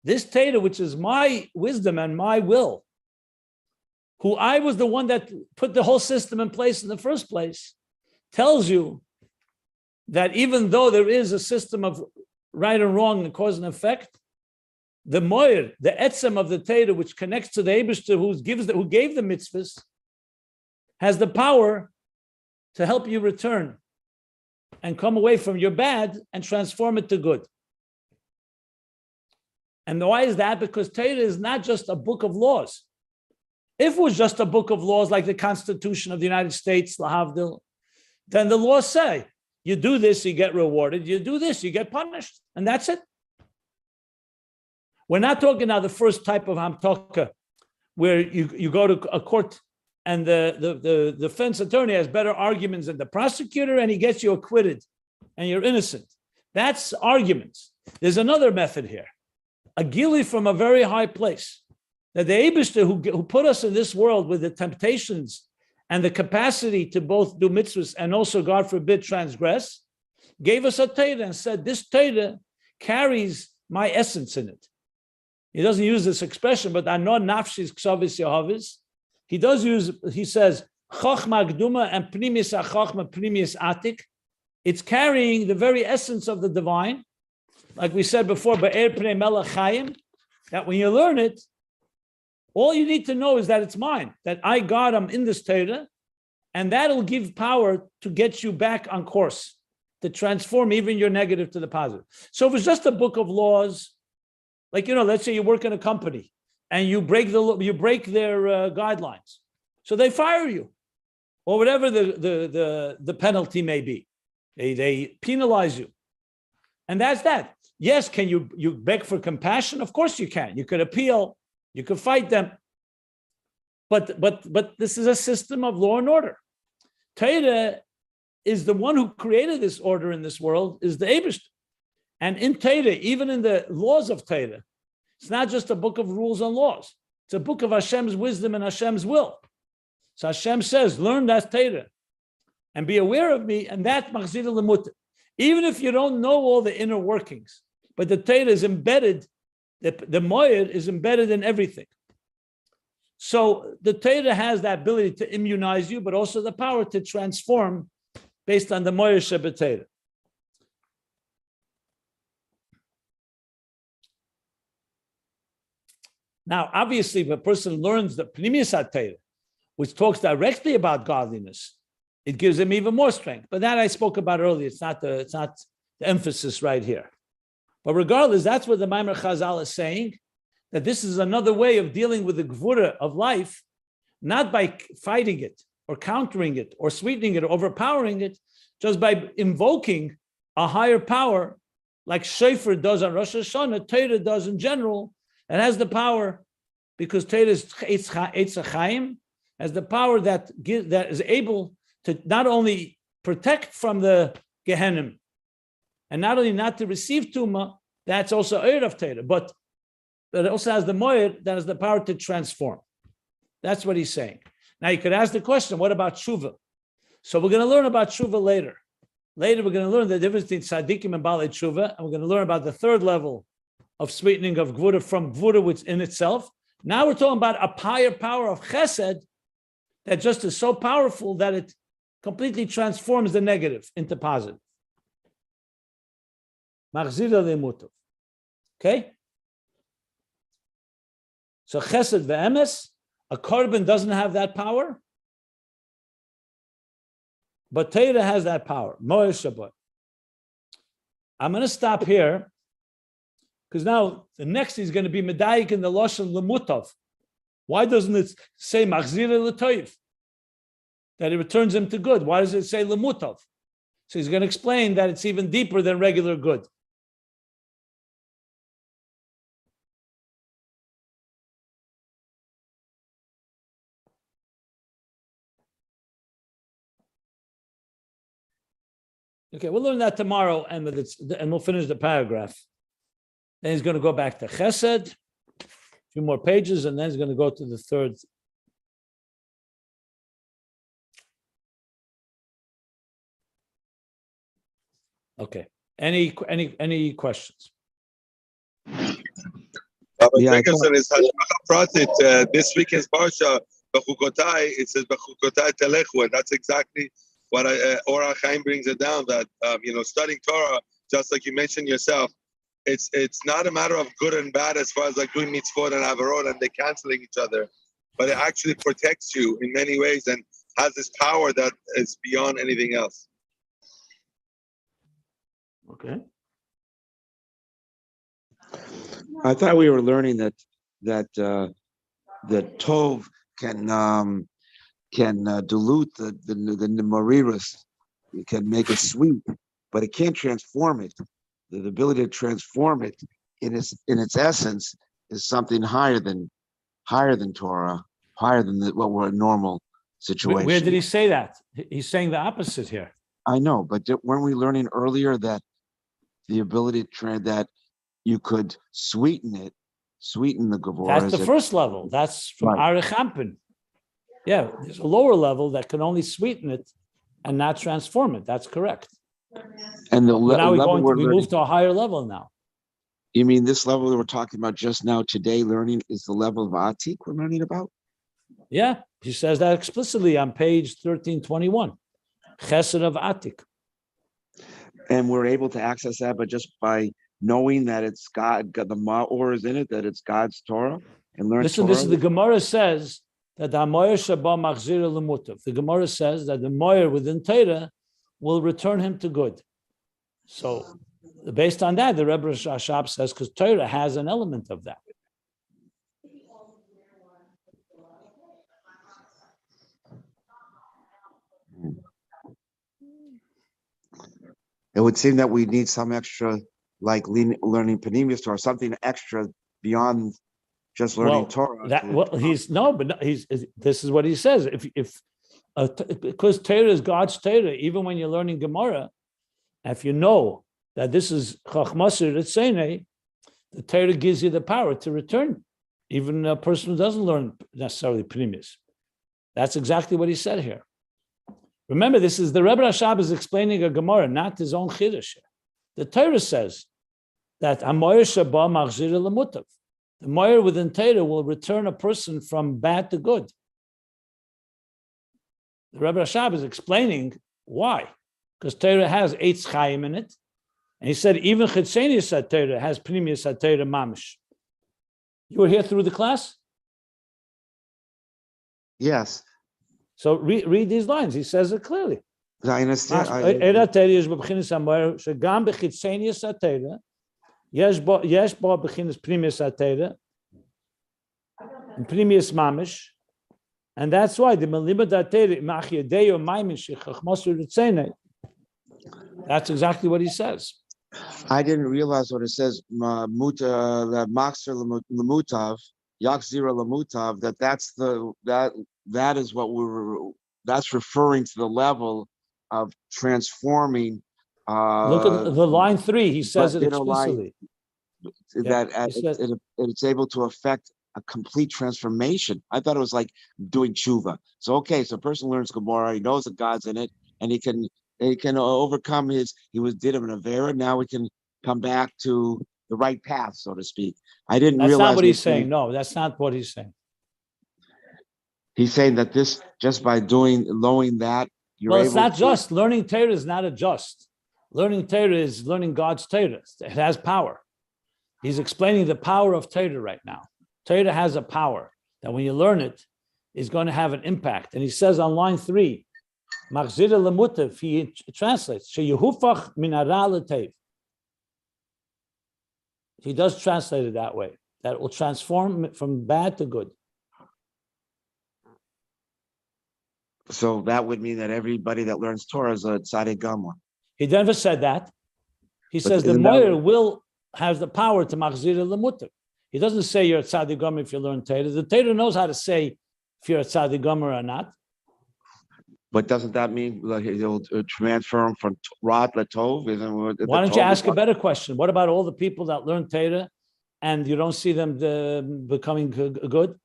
This Torah, which is my wisdom and my will, who I was the one that put the whole system in place in the first place, tells you that even though there is a system of right and wrong and cause and effect, the moyer, the etzem of the Torah, which connects to the Eibishter, who gave the mitzvahs, has the power to help you return and come away from your bad and transform it to good. And why is that? Because Torah is not just a book of laws. If it was just a book of laws like the Constitution of the United States, lahavdil, then the laws say, you do this, you get rewarded. You do this, you get punished. And that's it. We're not talking now the first type of hamtaka, where you go to a court and the defense attorney has better arguments than the prosecutor and he gets you acquitted and you're innocent. That's arguments. There's another method here. A gili from a very high place. That the Eibishter who put us in this world with the temptations and the capacity to both do mitzvahs and also, God forbid, transgress, gave us a Torah and said, this Torah carries my essence in it. He doesn't use this expression, but anon nafshis ksavis yahavis. He does use, he says, chochma gduma and pnimis achachma pnimis atik. It's carrying the very essence of the divine. Like we said before, be'er pnei melech chayim, that when you learn it, all you need to know is that it's mine, that I, God, I'm in this Torah, and that'll give power to get you back on course, to transform even your negative to the positive. So if it's just a book of laws, like, let's say you work in a company and you break their guidelines, so they fire you, or whatever the penalty may be. They penalize you, and that's that. Yes, can you beg for compassion? Of course you can. You could appeal. You could fight them, but this is a system of law and order. Torah is the one who created this order in this world, is the Eibishter. And in Torah, even in the laws of Torah, it's not just a book of rules and laws. It's a book of Hashem's wisdom and Hashem's will. So Hashem says, learn that Torah and be aware of me, and that machzir lemut. Even if you don't know all the inner workings, but the Torah is embedded. The moed is embedded in everything. So the Torah has the ability to immunize you, but also the power to transform based on the moed shebetera. Now, obviously, if a person learns the pnimius HaTorah, which talks directly about godliness, it gives him even more strength. But that I spoke about earlier. It's not the emphasis right here. But regardless, that's what the Maimer Chazal is saying, that this is another way of dealing with the gvura of life, not by fighting it or countering it or sweetening it or overpowering it, just by invoking a higher power, like Shofar does on Rosh Hashanah, Torah does in general. It has the power, because Torah is Eitz HaChaim, has the power that is able to not only protect from the Gehenim, and not only not to receive Tumah, that's also Eir of Torah, but it also has the Moed that has the power to transform. That's what he's saying. Now you could ask the question, what about Tshuva? So we're going to learn about Tshuva later. Later we're going to learn the difference between Tzadikim and Balei Tshuva, and we're going to learn about the third level of sweetening of Gvura from Gvura, which in itself. Now we're talking about a higher power of Chesed that just is so powerful that it completely transforms the negative into positive. Okay? So Chesed ve'emes, a korban doesn't have that power, but Torah has that power. Moed Shabbat. I'm going to stop here, because now the next is going to be medayik in the lashon lemutav. Why doesn't it say machzir l'toiv, that it returns him to good? Why does it say lemutav? So he's going to explain that it's even deeper than regular good. Okay, we'll learn that tomorrow, and we'll finish the paragraph. Then he's going to go back to Chesed, a few more pages, and then he's going to go to the third. Okay. Any questions? Jacobson is this weekend's parsha. Bechukotai, it says Bechukotai telechu, and that's exactly what Orach Chaim brings it down. That studying Torah, just like you mentioned yourself, it's not a matter of good and bad as far as like doing mitzvot and avarot and they canceling each other, but it actually protects you in many ways and has this power that is beyond anything else. Okay. I thought we were learning that Tov can dilute the Mariras. It can make it sweet, but it can't transform it. The ability to transform it in its essence is something higher than Torah, higher than what were a normal situation. Where did he say that? He's saying the opposite here. I know, but weren't we learning earlier that the ability to that you could sweeten the Gevurah? That's the first level. That's from Right. Arichampin. Yeah, there's a lower level that can only sweeten it and not transform it. That's correct. And the But now level we move to a higher level now. You mean this level that we're talking about just now today learning is the level of Atik we're learning about? Yeah, he says that explicitly on page 1321. Chesed of Atik. And we're able to access that, but just by knowing that it's God, the Ma'or is in it, that it's God's Torah, and learn Listen, Torah. this is the Gemara says that the Moyer Shaba Machzir Lemutav. The Gemara says that the Moyer within Torah will return him to good. So based on that, the Rebbe Rashab says, because Torah has an element of that. It would seem that we need some extra, like learning Panemius Torah, something extra beyond just learning Torah. This is what he says. Because Torah is God's Torah, even when you're learning Gemara, if you know that this is Chachmasir Ritzene, the Torah gives you the power to return, even a person who doesn't learn necessarily Panemius. That's exactly what he said here. Remember, this is the Rebbe Rashab is explaining a Gemara, not his own Chiddush. The Torah says that Amoyer Shaba Machzir Lemutav. The Moyer within Torah will return a person from bad to good. The Rebbe Rashab is explaining why. Because Torah has Eitz Chaim in it. And he said, even Chitzenius Torah has Pnimius Torah Mamish. You were here through the class? Yes. So read these lines. He says it clearly. I understand. Yesh bo b'chinas Pnimius Torah and Pnimius Mamish. And that's why the Melimad Torah Mach Yedei Maimin Shechachmasu Ritzene. That's exactly what he says. I didn't realize what it says. That Maxer Lemutav, Yakzira Lemutav. That is what that's referring to the level of transforming. Look at the line 3. He says it explicitly. It's able to affect a complete transformation. I thought it was like doing tshuva. So a person learns Gemara, he knows that God's in it, and he can overcome did him an avera. Now we can come back to the right path, so to speak. I didn't realize. That's not what he's saying. No, that's not what he's saying. He's saying that this just by knowing that you're well, able. It's not just learning Torah is not a just. Learning Torah is learning God's Torah. It has power. He's explaining the power of Torah right now. Torah has a power that when you learn it, is going to have an impact. And he says on line 3, Machzir Lemutav, he translates, Sheyehufach min hara l'tov. He does translate it that way, that it will transform it from bad to good. So that would mean that everybody that learns Torah is a tzaddik gamor. He never said that. He says the Moyer has the power to Machzir Lemutav. He doesn't say you're a tzaddik gamor if you learn Torah. The Torah knows how to say if you're a tzaddik gamor or not. But doesn't that mean like he'll transfer him from Rat Latov? Why don't you ask a better question? What about all the people that learn Torah and you don't see them becoming good?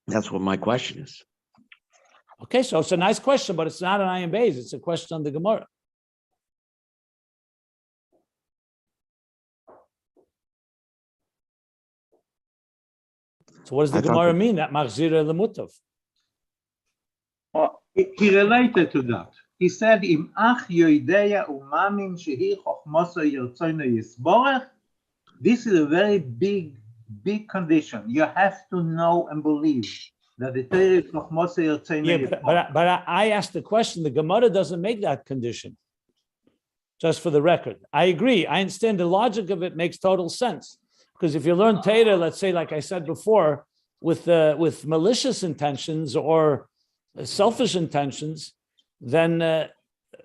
That's what my question is. Okay, so it's a nice question, but it's not an Ayin Beis. It's a question on the Gemara. So what does the Gemara mean, that Machzir Lemutav? He related to that. He said, "Im ach yoideya umamin shehi chochmoso yirtzonu yisborech." This is a very big condition. You have to know and believe that the Torah is chochmoso yirtzonu yisborech. But I asked the question. The Gemara doesn't make that condition. Just for the record, I agree. I understand the logic of it makes total sense. Because if you learn Torah, let's say, like I said before, with malicious intentions or selfish intentions, then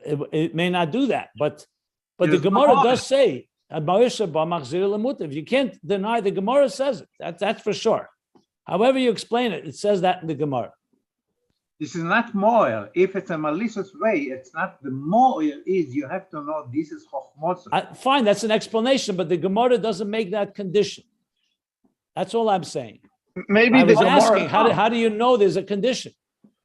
it may not do that. But the Gemara does say If you can't deny, the Gemara says it. That's for sure. However you explain it, it says that in the Gemara. This is not moral. If it's a malicious way, it's not the moral is you have to know this is chokhmot. Fine, that's an explanation, but the Gemara doesn't make that condition. That's all I'm saying. Maybe I the was asking, Gemara. how do you know there's a condition?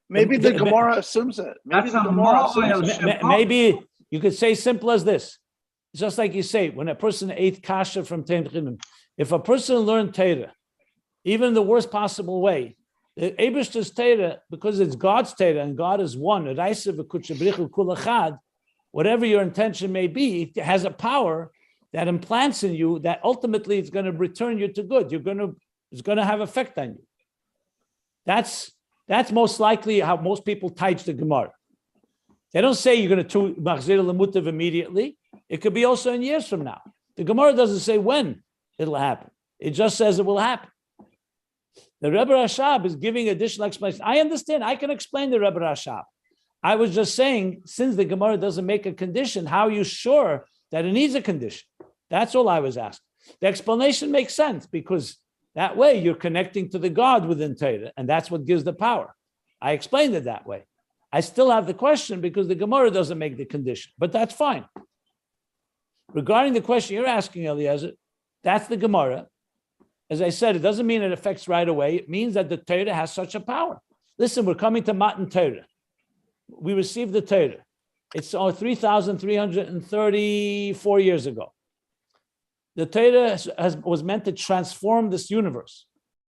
Maybe the Gemara assumes it. Maybe That's the a Gemara moral. assumes it. Maybe you could say simple as this. Just like you say, when a person ate kasha from Teim Chinim, if a person learned Torah, even in the worst possible way, the Eibishter's Torah, because it's God's Torah and God is one, whatever your intention may be, it has a power that implants in you that ultimately it's going to return you to good. It's going to have effect on you. That's most likely how most people teach the Gemara. They don't say you're going to machzir lemutav immediately. It could be also in years from now. The Gemara doesn't say when it'll happen. It just says it will happen. The Rebbe Rashab is giving additional explanation. I understand. I can explain the Rebbe Rashab. I was just saying, since the Gemara doesn't make a condition, how are you sure that it needs a condition? That's all I was asking. The explanation makes sense because that way you're connecting to the God within Torah, and that's what gives the power. I explained it that way. I still have the question because the Gemara doesn't make the condition, but that's fine. Regarding the question you're asking, Eliezer, that's the Gemara. As I said, it doesn't mean it affects right away. It means that the Torah has such a power. Listen, we're coming to Matan Torah. We received the Torah. It's 3,334 years ago. The Torah was meant to transform this universe,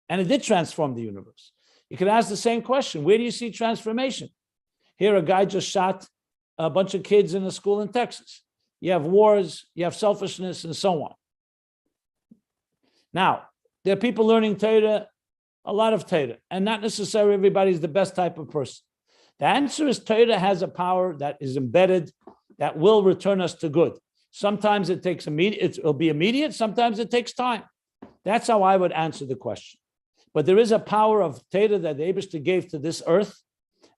and it did transform the universe. You could ask the same question. Where do you see transformation? Here, a guy just shot a bunch of kids in a school in Texas. You have wars, you have selfishness, and so on. Now, there are people learning Torah, a lot of Torah, and not necessarily everybody's the best type of person. The answer is Torah has a power that is embedded that will return us to good. Sometimes it takes it'll be immediate, sometimes it takes time. That's how I would answer the question. But there is a power of Torah that the Eibishter gave to this earth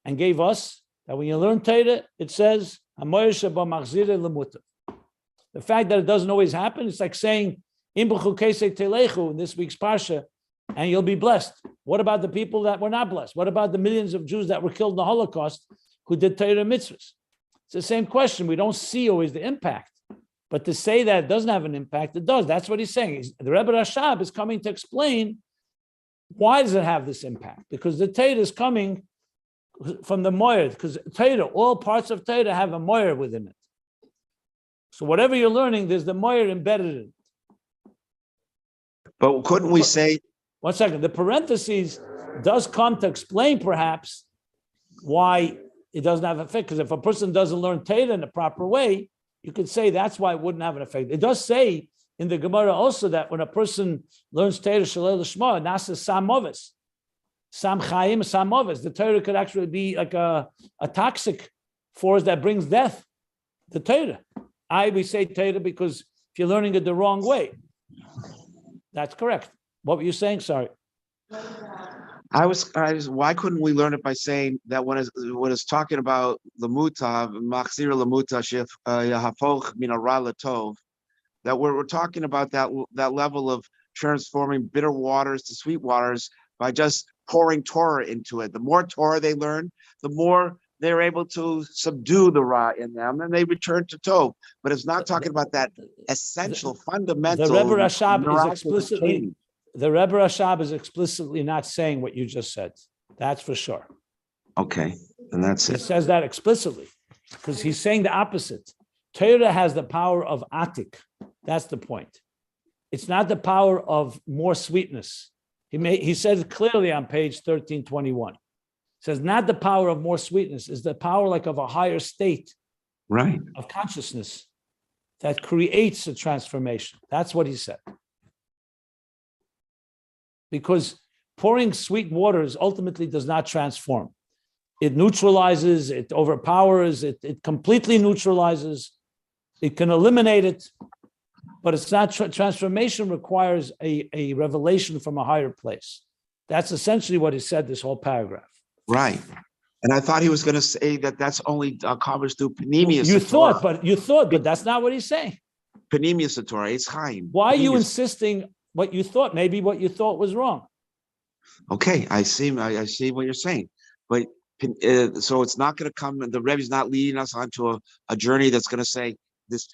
and gave us, that when you learn Torah, it says, the fact that it doesn't always happen, it's like saying, in this week's Parsha, and you'll be blessed. What about the people that were not blessed? What about the millions of Jews that were killed in the Holocaust who did Torah mitzvahs? It's the same question. We don't see always the impact. But to say that it doesn't have an impact, it does. That's what he's saying. The Rebbe Rashab is coming to explain why does it have this impact? Because the Torah is coming from the moyer, because Torah, all parts of Torah have a moyer within it. So whatever you're learning, there's the moyer embedded in it. But couldn't we say? 1 second. The parentheses does come to explain perhaps why it doesn't have an effect. Because if a person doesn't learn Torah in the proper way, you could say that's why it wouldn't have an effect. It does say in the Gemara also that when a person learns Torah Shalei Lishma, Nasa Sam Movis, Sam Chaim, Sam Movis, the Torah could actually be like a toxic force that brings death. The Torah. We say Torah because if you're learning it the wrong way. That's correct. What were you saying? Sorry. I was. Why couldn't we learn it by saying that when it's talking about lemutav, machzir lemuta shef yahafoch min hara latov, that we're talking about that level of transforming bitter waters to sweet waters by just pouring Torah into it. The more Torah they learn, the more they're able to subdue the Ra in them, and they return to Tov. But it's not talking about that essential, fundamental. The Rebbe Rashab is explicitly not saying what you just said. That's for sure. Okay, and that's it. It says that explicitly because he's saying the opposite. Torah has the power of atik. That's the point. It's not the power of more sweetness. He says it clearly on page 1321. It says not the power of more sweetness, is the power like of a higher state, right, of consciousness that creates a transformation. That's what he said. Because pouring sweet waters ultimately does not transform. It neutralizes, it overpowers, it completely neutralizes. It can eliminate it, but it's not transformation requires a revelation from a higher place. That's essentially what he said, this whole paragraph. Right. And I thought he was going to say that that's only accomplished through panemius. You thought, but that's not what he's saying. Panemius Torah, it's Chaim. Why are you Panemius. insisting what you thought? Maybe what you thought was wrong. Okay, I see what you're saying, but so it's not going to come. The Rebbe's not leading us onto a journey that's going to say this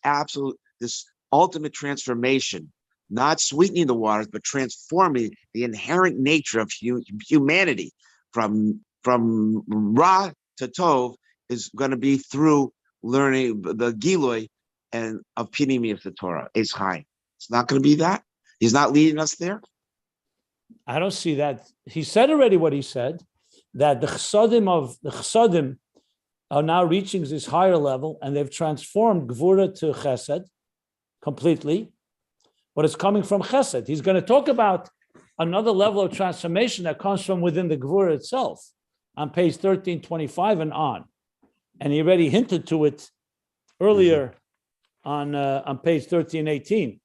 ultimate transformation, not sweetening the waters, but transforming the inherent nature of humanity from Ra to Tov is going to be through learning the Giloi and of Pinimi of the Torah. It's high. It's not going to be that. He's not leading us there. I don't see that. He said already what he said, that the Chassadim are now reaching this higher level, and they've transformed Gvura to Chesed completely, but it's coming from Chesed. He's going to talk about another level of transformation that comes from within the Gvura itself on page 1325 and on. And he already hinted to it earlier on page 1318.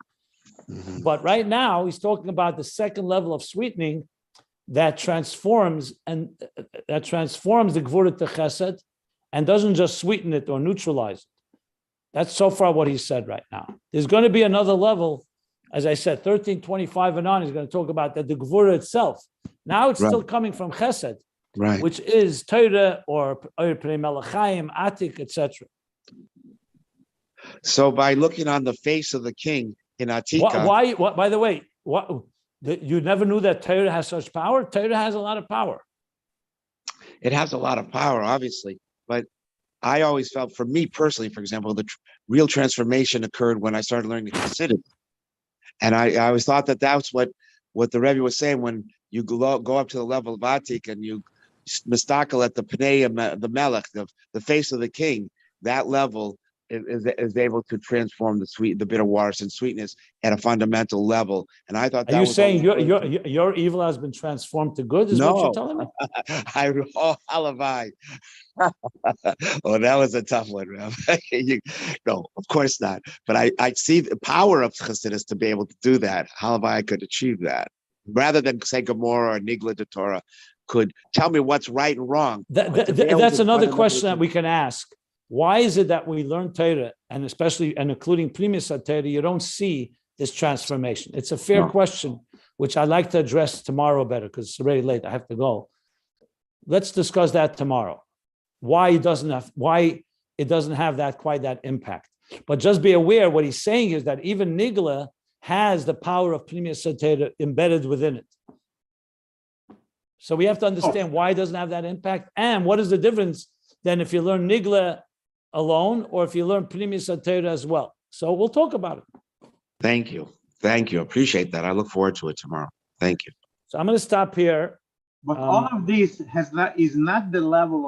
But right now, he's talking about the second level of sweetening that transforms the Gvura to Chesed and doesn't just sweeten it or neutralize it. That's so far what he said right now. There's going to be another level, as I said, 1325 and on, he's going to talk about the Gvura itself. Now it's still coming from Chesed, which is Torah or Pnei Melachayim, Atik, etc. So by looking on the face of the king in Atika, why? By the way, you never knew that Torah has such power? Torah has a lot of power. It has a lot of power, obviously, but I always felt, for me personally, for example, the real transformation occurred when I started learning Chassidus. And I always thought that that's what the Rebbe was saying when you go up to the level of Atik and you mistakel at the Pnei, the Melech, the face of the king. That level is able to transform the bitter waters and sweetness at a fundamental level. And I thought that was saying your evil has been transformed to good, is what you're telling me? Halavai. Oh, that was a tough one, Rabbi. No, of course not. But I see the power of Chassidus to be able to do that. Halavai, I could achieve that. Rather than say Gomorrah or Nigla de Torah could tell me what's right and wrong. That's another question that we can ask. Why is it that we learn Torah, and especially and including Primus Torah, you don't see this transformation? It's a fair question, which I'd like to address tomorrow better because it's already late. I have to go. Let's discuss that tomorrow. Why it doesn't have quite that impact. But just be aware, what he's saying is that even Nigla has the power of Primus Torah embedded within it. So we have to understand why it doesn't have that impact, and what is the difference then if you learn Nigla alone or if you learn Primus Torah as well. So we'll talk about it. Thank you. Appreciate that. I look forward to it tomorrow. Thank you. So I'm going to stop here. But all of this is not the level of